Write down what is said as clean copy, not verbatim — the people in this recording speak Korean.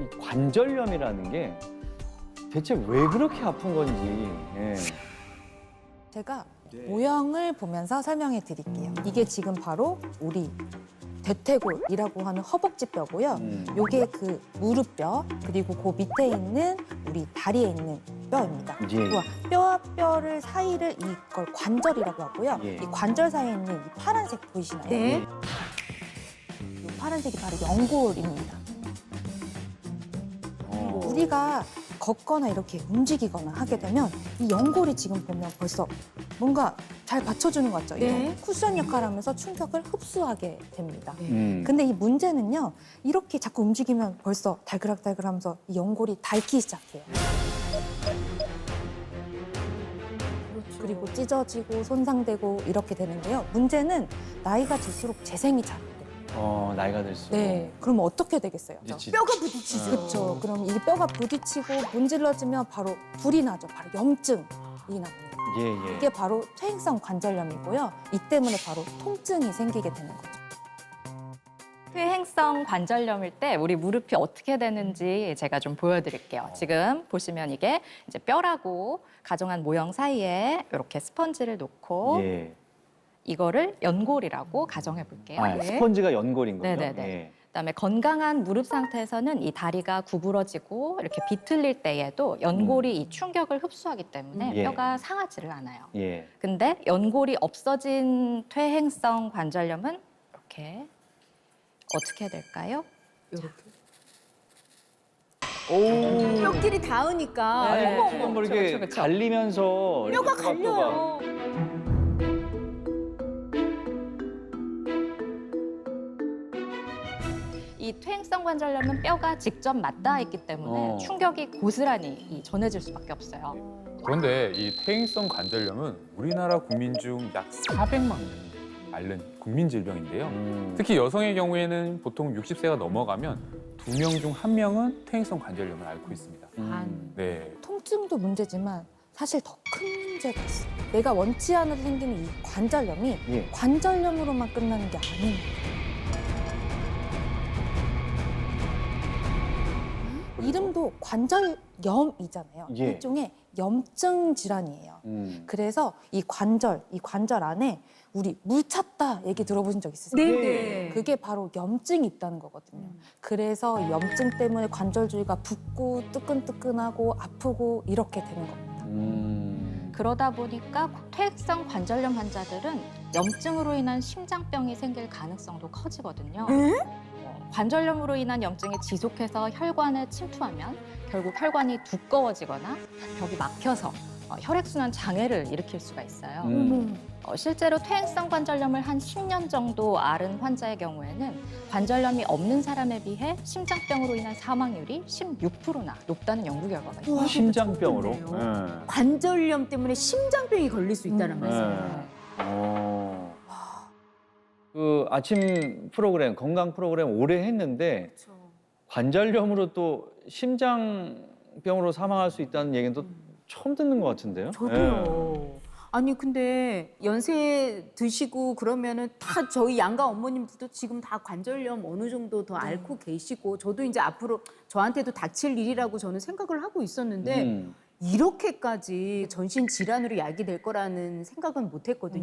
이 관절염이라는 게 대체 왜 그렇게 아픈 건지. 예. 제가 모형을 보면서 설명해 드릴게요. 이게 지금 바로 우리 대퇴골이라고 하는 허벅지 뼈고요. 요게 그 무릎뼈, 그리고 그 밑에 있는 우리 다리에 있는 뼈입니다. 예. 그리고 뼈와 뼈를 사이를 이걸 관절이라고 하고요. 예. 이 관절 사이에 있는 이 파란색 보이시나요? 네. 이 파란색이 바로 연골입니다. 우리가 걷거나 이렇게 움직이거나 하게 되면 이 연골이 지금 보면 벌써 뭔가 잘 받쳐주는 것 같죠? 네. 이런 쿠션 역할을 하면서 충격을 흡수하게 됩니다. 음. 근데 이 문제는요, 이렇게 자꾸 움직이면 벌써 달그락달그락 하면서 이 연골이 닳기 시작해요. 그리고 찢어지고 손상되고 이렇게 되는데요. 문제는 나이가 들수록 재생이 잘 안 돼요. 나이가 들수록. 네. 그럼 어떻게 되겠어요? 뼈가 부딪히죠. 그렇죠. 그럼 이 뼈가 부딪히고 문질러지면 바로 불이 나죠. 바로 염증이 납니다. 예, 예. 이게 바로 퇴행성 관절염이고요. 이 때문에 바로 통증이 생기게 되는 거죠. 퇴행성 관절염일 때 우리 무릎이 어떻게 되는지 제가 좀 보여드릴게요. 지금 보시면 이게 이제 뼈라고 가정한 모형 사이에 이렇게 스펀지를 놓고 예. 이거를 연골이라고 가정해 볼게요. 아, 스펀지가 연골인 거죠? 네네네. 예. 그다음에 건강한 무릎 상태에서는 이 다리가 구부러지고 이렇게 비틀릴 때에도 연골이 이 충격을 흡수하기 때문에 예. 뼈가 상하지를 않아요. 예. 근데 연골이 없어진 퇴행성 관절염은 이렇게 어떻게 될까요? 오. 뼈끼리 닿으니까. 네. 어머, 뭐 이렇게 그쵸. 갈리면서 이렇게 뼈가 갈려요. 이 퇴행성 관절염은 뼈가 직접 맞닿아 있기 때문에 충격이 고스란히 전해질 수밖에 없어요. 그런데 이 퇴행성 관절염은 우리나라 국민 중 약 400만 명이 앓는 국민 질병인데요. 특히 여성의 경우에는 보통 60세가 넘어가면 2명 중 1명은 퇴행성 관절염을 앓고 있습니다. 네. 통증도 문제지만 사실 더 큰 문제가 있어요. 내가 원치 않아도 생기는 이 관절염이 예. 관절염으로만 끝나는 게 아닙니다. 이름도 관절염이잖아요. 예. 일종의 염증 질환이에요. 그래서 이 관절 안에 우리 물 찼다 얘기 들어보신 적 있으세요? 네네. 그게 바로 염증이 있다는 거거든요. 그래서 이 염증 때문에 관절 주위가 붓고 뜨끈뜨끈하고 아프고 이렇게 되는 겁니다. 그러다 보니까 퇴행성 관절염 환자들은 염증으로 인한 심장병이 생길 가능성도 커지거든요. 관절염으로 인한 염증이 지속해서 혈관에 침투하면 결국 혈관이 두꺼워지거나 벽이 막혀서 혈액순환 장애를 일으킬 수가 있어요. 실제로 퇴행성 관절염을 한 10년 정도 앓은 환자의 경우에는 관절염이 없는 사람에 비해 심장병으로 인한 사망률이 16%나 높다는 연구 결과가 있어요. 심장병으로. 그렇네요. 관절염 때문에 심장병이 걸릴 수 있다는 말씀이에요. 그 아침 프로그램, 건강 프로그램 오래 했는데 관절염으로 또 심장병으로 사망할 수 있다는 얘기는 또 처음 듣는 것 같은데요? 저도요. 아니 근데 연세 드시고 그러면은 다 저희 양가 어머님들도 지금 다 관절염 어느 정도 더 앓고 계시고 저도 이제 앞으로 저한테도 닥칠 일이라고 저는 생각을 하고 있었는데 이렇게까지 전신 질환으로 야기될 거라는 생각은 못 했거든요.